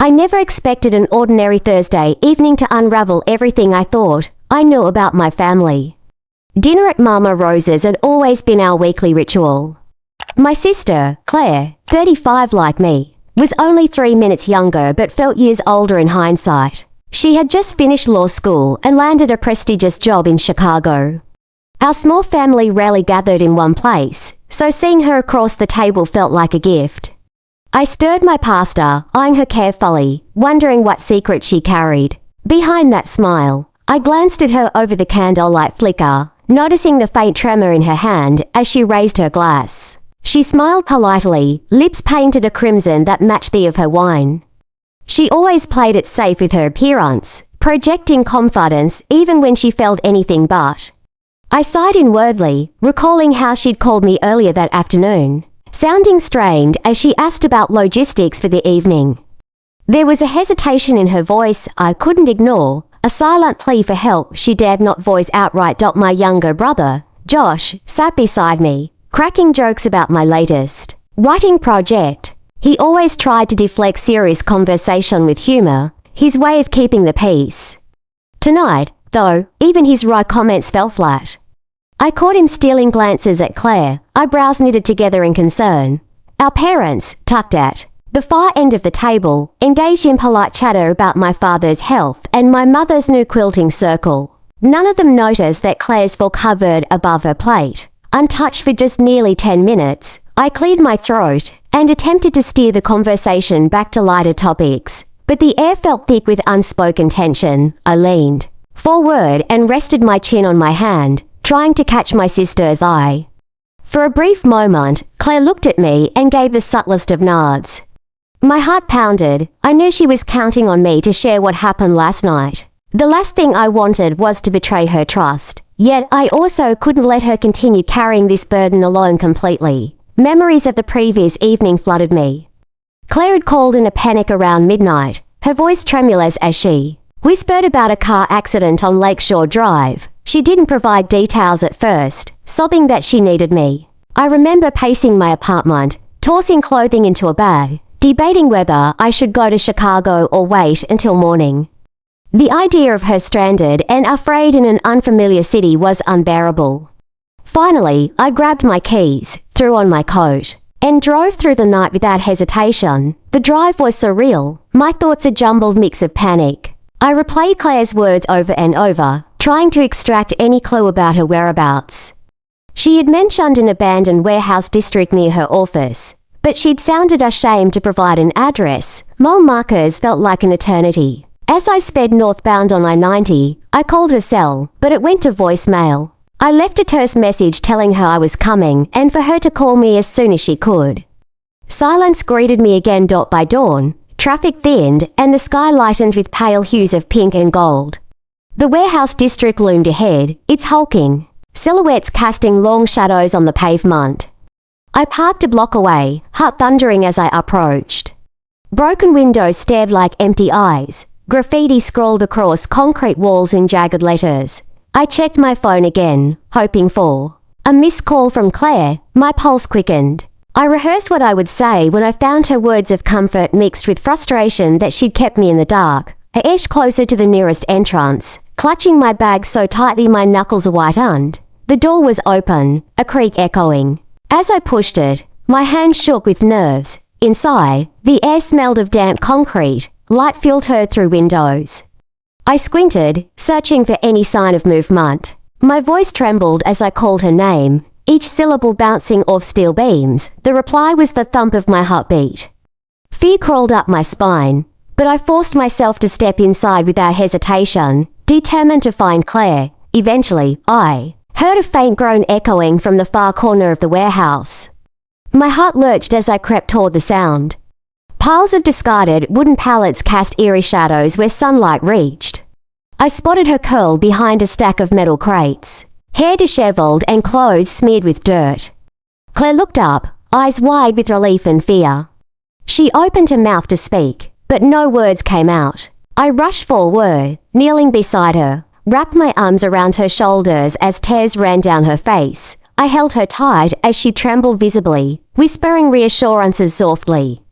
I never expected an ordinary Thursday evening to unravel everything I thought I knew about my family. Dinner at Mama Rose's had always been our weekly ritual. My sister, Claire, 35 like me, was only 3 minutes younger but felt years older in hindsight. She had just finished law school and landed a prestigious job in Chicago. Our small family rarely gathered in one place, so seeing her across the table felt like a gift. I stirred my pasta, eyeing her carefully, wondering what secret she carried. Behind that smile, I glanced at her over the candlelight flicker, noticing the faint tremor in her hand as she raised her glass. She smiled politely, lips painted a crimson that matched the of her wine. She always played it safe with her appearance, projecting confidence even when she felt anything but. I sighed inwardly, recalling how she'd called me earlier that afternoon, sounding strained as she asked about logistics for the evening. There was a hesitation in her voice I couldn't ignore, a silent plea for help she dared not voice outright. My younger brother, Josh, sat beside me, cracking jokes about my latest writing project. He always tried to deflect serious conversation with humor, his way of keeping the peace. Tonight, though, even his wry comments fell flat. I caught him stealing glances at Claire, eyebrows knitted together in concern. Our parents, tucked at the far end of the table, engaged in polite chatter about my father's health and my mother's new quilting circle. None of them noticed that Claire's fork hovered above her plate. Untouched for just nearly 10 minutes, I cleared my throat and attempted to steer the conversation back to lighter topics, but the air felt thick with unspoken tension. I leaned forward and rested my chin on my hand, trying to catch my sister's eye. For a brief moment, Claire looked at me and gave the subtlest of nods. My heart pounded. I knew she was counting on me to share what happened last night. The last thing I wanted was to betray her trust. Yet I also couldn't let her continue carrying this burden alone completely. Memories of the previous evening flooded me. Claire had called in a panic around midnight, her voice tremulous as she whispered about a car accident on Lakeshore Drive. She didn't provide details at first, sobbing that she needed me. I remember pacing my apartment, tossing clothing into a bag, debating whether I should go to Chicago or wait until morning. The idea of her stranded and afraid in an unfamiliar city was unbearable. Finally, I grabbed my keys, threw on my coat, and drove through the night without hesitation. The drive was surreal, my thoughts a jumbled mix of panic. I replayed Claire's words over and over, trying to extract any clue about her whereabouts. She had mentioned an abandoned warehouse district near her office, but she'd sounded ashamed to provide an address. Mile markers felt like an eternity. As I sped northbound on I-90, I called her cell, but it went to voicemail. I left a terse message telling her I was coming and for her to call me as soon as she could. Silence greeted me again. By dawn, traffic thinned and the sky lightened with pale hues of pink and gold. The warehouse district loomed ahead, its hulking silhouettes casting long shadows on the pavement. I parked a block away, heart thundering as I approached. Broken windows stared like empty eyes. Graffiti scrawled across concrete walls in jagged letters. I checked my phone again, hoping for a missed call from Claire. My pulse quickened. I rehearsed what I would say when I found her words of comfort mixed with frustration that she'd kept me in the dark. I edged closer to the nearest entrance, clutching my bag so tightly my knuckles whitened. The door was open, a creak echoing. As I pushed it, my hand shook with nerves. Inside, the air smelled of damp concrete. Light filtered through windows. I squinted, searching for any sign of movement. My voice trembled as I called her name, each syllable bouncing off steel beams. The reply was the thump of my heartbeat. Fear crawled up my spine, but I forced myself to step inside without hesitation, determined to find Claire. Eventually, I heard a faint groan echoing from the far corner of the warehouse. My heart lurched as I crept toward the sound. Piles of discarded wooden pallets cast eerie shadows where sunlight reached. I spotted her curled behind a stack of metal crates, hair disheveled and clothes smeared with dirt. Claire looked up, eyes wide with relief and fear. She opened her mouth to speak, but no words came out. I rushed forward, kneeling beside her, wrapped my arms around her shoulders as tears ran down her face. I held her tight as she trembled visibly, whispering reassurances softly.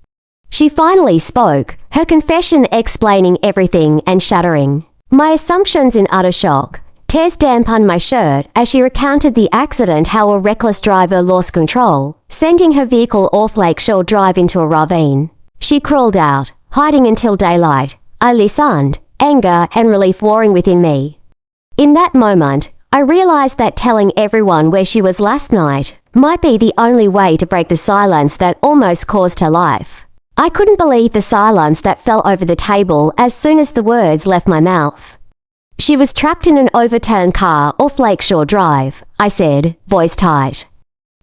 She finally spoke, her confession explaining everything and shuddering. My assumptions in utter shock. Tears dampened my shirt as she recounted the accident, how a reckless driver lost control, sending her vehicle off Lakeshore Drive into a ravine. She crawled out, hiding until daylight. I listened, anger and relief warring within me. In that moment, I realized that telling everyone where she was last night might be the only way to break the silence that almost caused her life. I couldn't believe the silence that fell over the table as soon as the words left my mouth. She was trapped in an overturned car off Lakeshore Drive, I said, voice tight.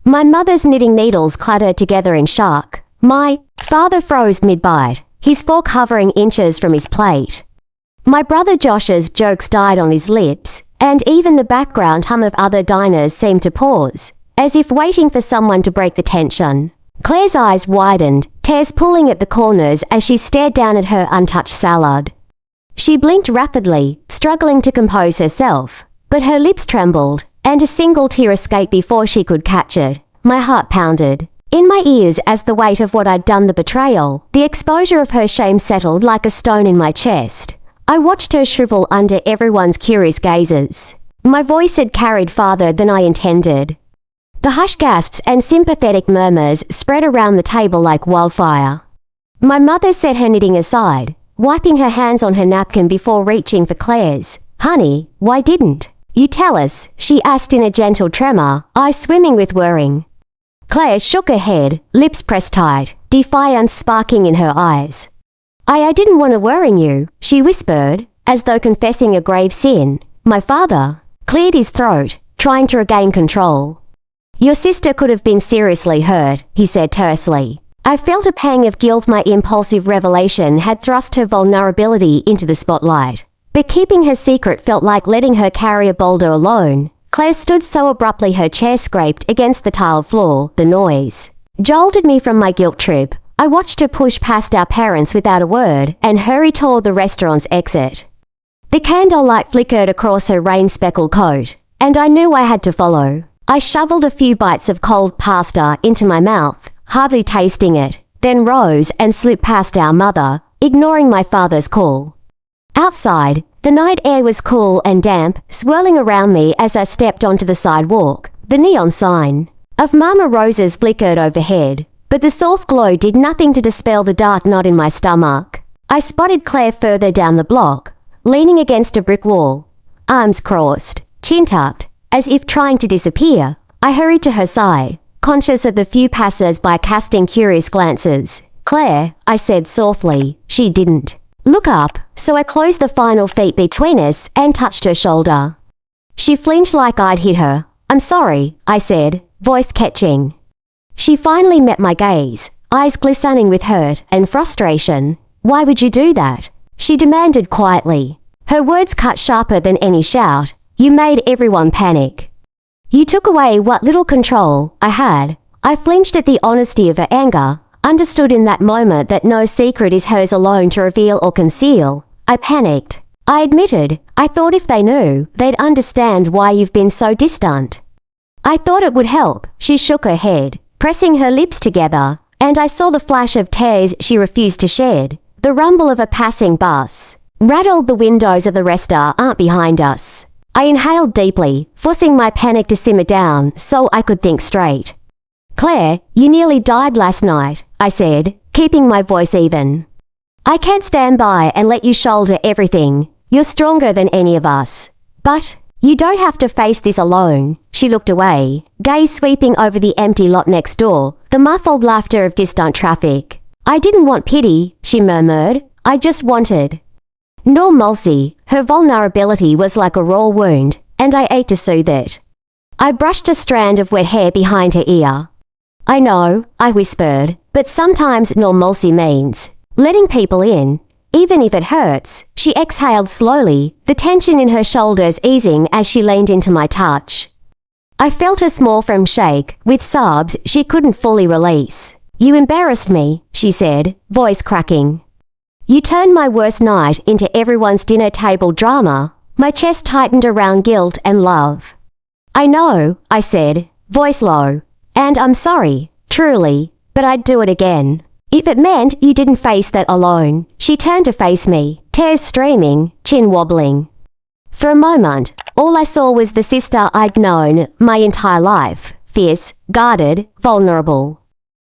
My mother's knitting needles clattered together in shock. My father froze mid-bite, his fork hovering inches from his plate. My brother Josh's jokes died on his lips, and even the background hum of other diners seemed to pause, as if waiting for someone to break the tension. Claire's eyes widened, tears pulling at the corners as she stared down at her untouched salad. She blinked rapidly, struggling to compose herself, but her lips trembled, and a single tear escaped before she could catch it. My heart pounded. In my ears as the weight of what I'd done, the betrayal, the exposure of her shame settled like a stone in my chest. I watched her shrivel under everyone's curious gazes. My voice had carried farther than I intended. The hushed gasps and sympathetic murmurs spread around the table like wildfire. My mother set her knitting aside, wiping her hands on her napkin before reaching for Claire's. Honey, why didn't you tell us? She asked in a gentle tremor, eyes swimming with worrying. Claire shook her head, lips pressed tight, defiance sparking in her eyes. I didn't want to worry you, she whispered, as though confessing a grave sin. My father cleared his throat, trying to regain control. Your sister could have been seriously hurt, he said tersely. I felt a pang of guilt. My impulsive revelation had thrust her vulnerability into the spotlight. But keeping her secret felt like letting her carry a boulder alone. Claire stood so abruptly her chair scraped against the tiled floor. The noise jolted me from my guilt trip. I watched her push past our parents without a word and hurry toward the restaurant's exit. The candlelight flickered across her rain-speckled coat, and I knew I had to follow. I shoveled a few bites of cold pasta into my mouth, hardly tasting it, then rose and slipped past our mother, ignoring my father's call. Outside, the night air was cool and damp, swirling around me as I stepped onto the sidewalk. The neon sign of Mama Rosa's flickered overhead, but the soft glow did nothing to dispel the dark knot in my stomach. I spotted Claire further down the block, leaning against a brick wall, arms crossed, chin tucked, as if trying to disappear. I hurried to her side, conscious of the few passers-by casting curious glances. Claire, I said softly. She didn't look up, so I closed the final feet between us and touched her shoulder. She flinched like I'd hit her. I'm sorry, I said, voice catching. She finally met my gaze, eyes glistening with hurt and frustration. Why would you do that? She demanded quietly. Her words cut sharper than any shout. You made everyone panic. You took away what little control I had. I flinched at the honesty of her anger, understood in that moment that no secret is hers alone to reveal or conceal. I panicked. I admitted, I thought if they knew, they'd understand why you've been so distant. I thought it would help. She shook her head, pressing her lips together, and I saw the flash of tears she refused to shed. The rumble of a passing bus rattled the windows of the restaurant behind us. I inhaled deeply, forcing my panic to simmer down so I could think straight. Claire, you nearly died last night, I said, keeping my voice even. I can't stand by and let you shoulder everything. You're stronger than any of us. But you don't have to face this alone. She looked away, gaze sweeping over the empty lot next door, the muffled laughter of distant traffic. I didn't want pity, she murmured. I just wanted normalcy. Her vulnerability was like a raw wound, and I ate to soothe it. I brushed a strand of wet hair behind her ear. I know, I whispered, but sometimes normalcy means letting people in, even if it hurts. She exhaled slowly, the tension in her shoulders easing as she leaned into my touch. I felt her small frame shake, with sobs she couldn't fully release. You embarrassed me, she said, voice cracking. You turned my worst night into everyone's dinner table drama. My chest tightened around guilt and love. I know, I said, voice low, and I'm sorry, truly, but I'd do it again. If it meant you didn't face that alone. She turned to face me, tears streaming, chin wobbling. For a moment, all I saw was the sister I'd known my entire life, fierce, guarded, vulnerable.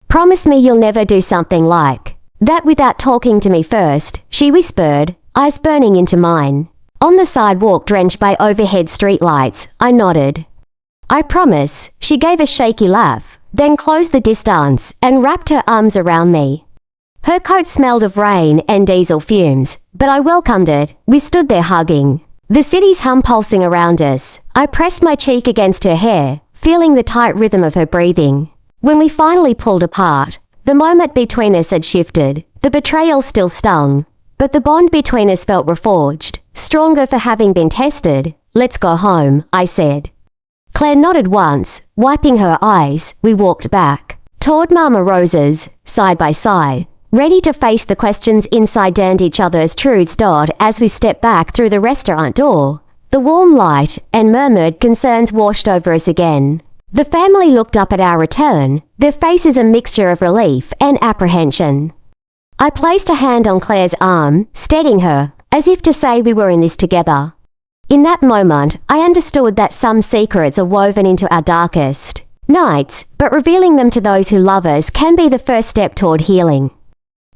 Promise me you'll never do something like that without talking to me first, she whispered, eyes burning into mine. On the sidewalk drenched by overhead streetlights, I nodded. I promise, she gave a shaky laugh, then closed the distance and wrapped her arms around me. Her coat smelled of rain and diesel fumes, but I welcomed it. We stood there hugging. The city's hum pulsing around us. I pressed my cheek against her hair, feeling the tight rhythm of her breathing. When we finally pulled apart, the moment between us had shifted. The betrayal still stung, but the bond between us felt reforged, stronger for having been tested. Let's go home, I said. Claire nodded once, wiping her eyes. We walked back, toward Mama Rose's, side by side, ready to face the questions inside and each other's truths. As we stepped back through the restaurant door, the warm light and murmured concerns washed over us again. The family looked up at our return, their faces a mixture of relief and apprehension. I placed a hand on Claire's arm, steadying her, as if to say we were in this together. In that moment, I understood that some secrets are woven into our darkest nights, but revealing them to those who love us can be the first step toward healing.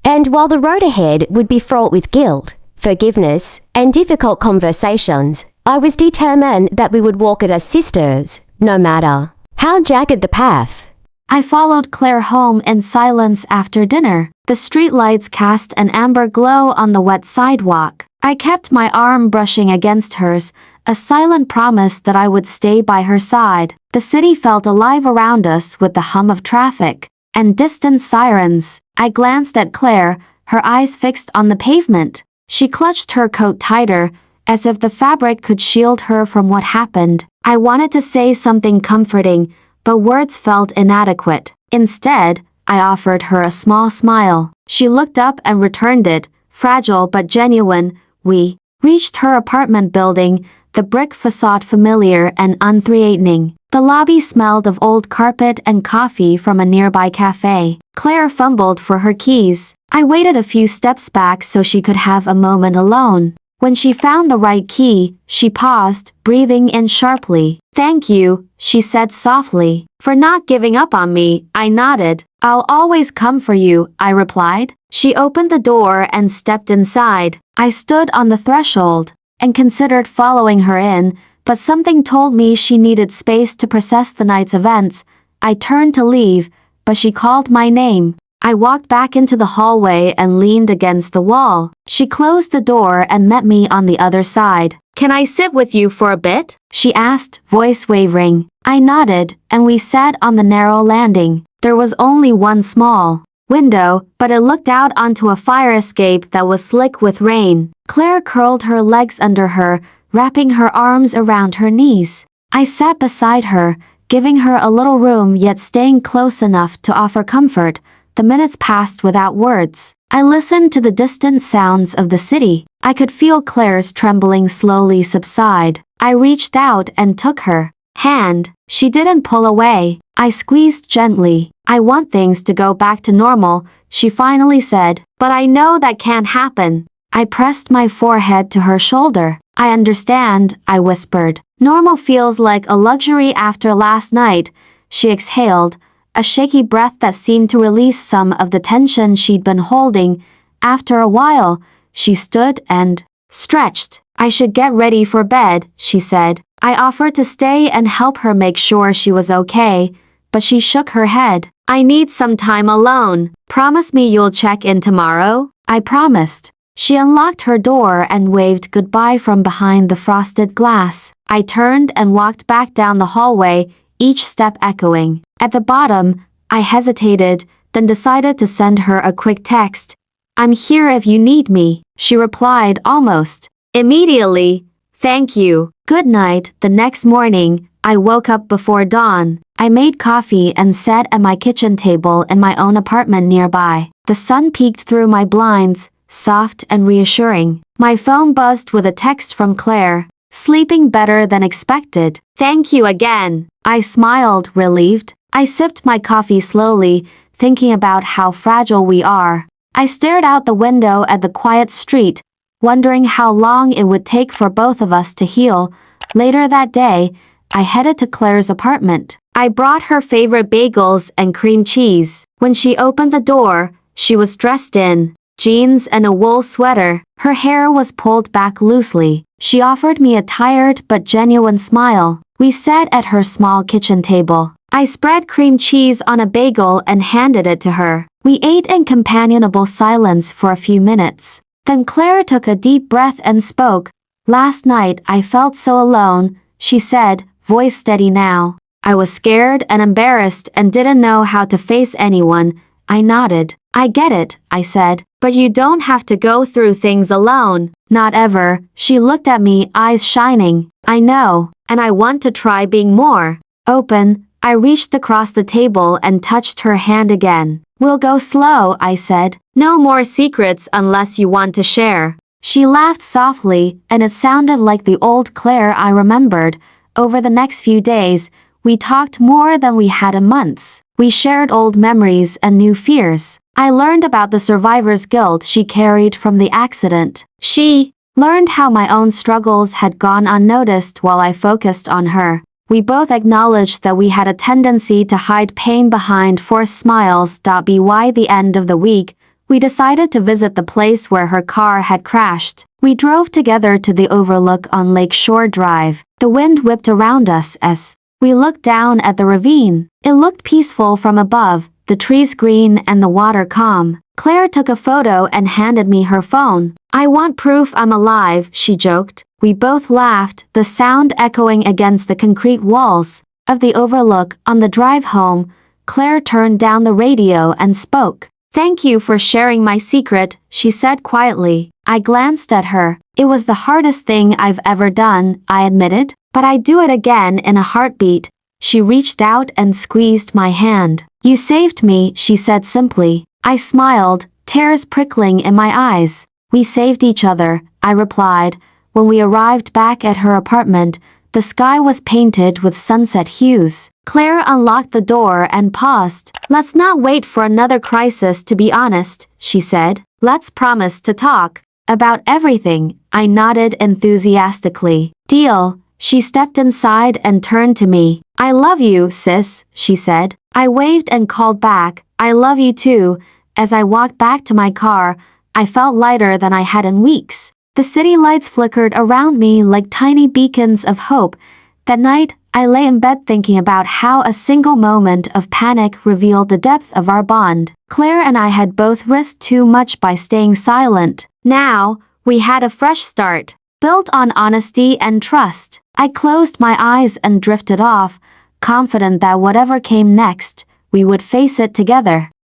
And while the road ahead would be fraught with guilt, forgiveness, and difficult conversations, I was determined that we would walk it as sisters, no matter how jagged the path. I followed Claire home in silence after dinner. The streetlights cast an amber glow on the wet sidewalk. I kept my arm brushing against hers, a silent promise that I would stay by her side. The city felt alive around us with the hum of traffic and distant sirens. I glanced at Claire, her eyes fixed on the pavement. She clutched her coat tighter, as if the fabric could shield her from what happened. I wanted to say something comforting, but words felt inadequate. Instead, I offered her a small smile. She looked up and returned it, fragile but genuine. We reached her apartment building, the brick facade familiar and unthreatening. The lobby smelled of old carpet and coffee from a nearby cafe. Claire fumbled for her keys. I waited a few steps back so she could have a moment alone. When she found the right key, she paused, breathing in sharply. "Thank you," she said softly, "for not giving up on me." I nodded. "I'll always come for you," I replied. She opened the door and stepped inside. I stood on the threshold and considered following her in, but something told me she needed space to process the night's events. I turned to leave, but she called my name. I walked back into the hallway and leaned against the wall. She closed the door and met me on the other side. "Can I sit with you for a bit?" she asked, voice wavering. I nodded, and we sat on the narrow landing. There was only one small window, but it looked out onto a fire escape that was slick with rain. Claire curled her legs under her, wrapping her arms around her knees. I sat beside her, giving her a little room yet staying close enough to offer comfort. The minutes passed without words. I listened to the distant sounds of the city. I could feel Claire's trembling slowly subside. I reached out and took her hand. She didn't pull away. I squeezed gently. "I want things to go back to normal," she finally said. "But I know that can't happen." I pressed my forehead to her shoulder. "I understand," I whispered. "Normal feels like a luxury after last night," she exhaled, a shaky breath that seemed to release some of the tension she'd been holding. After a while, she stood and stretched. "I should get ready for bed," she said. I offered to stay and help her make sure she was okay, but she shook her head. "I need some time alone. Promise me you'll check in tomorrow?" I promised. She unlocked her door and waved goodbye from behind the frosted glass. I turned and walked back down the hallway, each step echoing. At the bottom, I hesitated, then decided to send her a quick text. "I'm here if you need me," she replied almost immediately. "Thank you. Good night." The next morning, I woke up before dawn. I made coffee and sat at my kitchen table in my own apartment nearby. The sun peeked through my blinds, soft and reassuring. My phone buzzed with a text from Claire. "Sleeping better than expected. Thank you again." I smiled, relieved. I sipped my coffee slowly, thinking about how fragile we are. I stared out the window at the quiet street, wondering how long it would take for both of us to heal. Later that day, I headed to Claire's apartment. I brought her favorite bagels and cream cheese. When she opened the door, she was dressed in jeans and a wool sweater. Her hair was pulled back loosely. She offered me a tired but genuine smile. We sat at her small kitchen table. I spread cream cheese on a bagel and handed it to her. We ate in companionable silence for a few minutes. Then Claire took a deep breath and spoke. "Last night I felt so alone," she said, voice steady now. "I was scared and embarrassed and didn't know how to face anyone." I nodded. "I get it," I said. "But you don't have to go through things alone." "Not ever." She looked at me, eyes shining. "I know, and I want to try being more open." I reached across the table and touched her hand again. "We'll go slow," I said. "No more secrets unless you want to share." She laughed softly, and it sounded like the old Claire I remembered. Over the next few days, we talked more than we had in months. We shared old memories and new fears. I learned about the survivor's guilt she carried from the accident. She learned how my own struggles had gone unnoticed while I focused on her. We both acknowledged that we had a tendency to hide pain behind forced smiles. By the end of the week, we decided to visit the place where her car had crashed. We drove together to the overlook on Lake Shore Drive. The wind whipped around us as we looked down at the ravine. It looked peaceful from above, the trees green and the water calm. Claire took a photo and handed me her phone. "I want proof I'm alive," she joked. We both laughed, the sound echoing against the concrete walls of the overlook. On the drive home, Claire turned down the radio and spoke. "Thank you for sharing my secret," she said quietly. I glanced at her. "It was the hardest thing I've ever done," I admitted. "But I'd do it again in a heartbeat." She reached out and squeezed my hand. "You saved me," she said simply. I smiled, tears prickling in my eyes. "We saved each other," I replied. When we arrived back at her apartment, the sky was painted with sunset hues. Claire unlocked the door and paused. "Let's not wait for another crisis to be honest," she said. "Let's promise to talk about everything." I nodded enthusiastically. "Deal." She stepped inside and turned to me. "I love you, sis," she said. I waved and called back, "I love you too." As I walked back to my car, I felt lighter than I had in weeks. The city lights flickered around me like tiny beacons of hope. That night, I lay in bed thinking about how a single moment of panic revealed the depth of our bond. Claire and I had both risked too much by staying silent. Now, we had a fresh start, built on honesty and trust. I closed my eyes and drifted off, confident that whatever came next, we would face it together.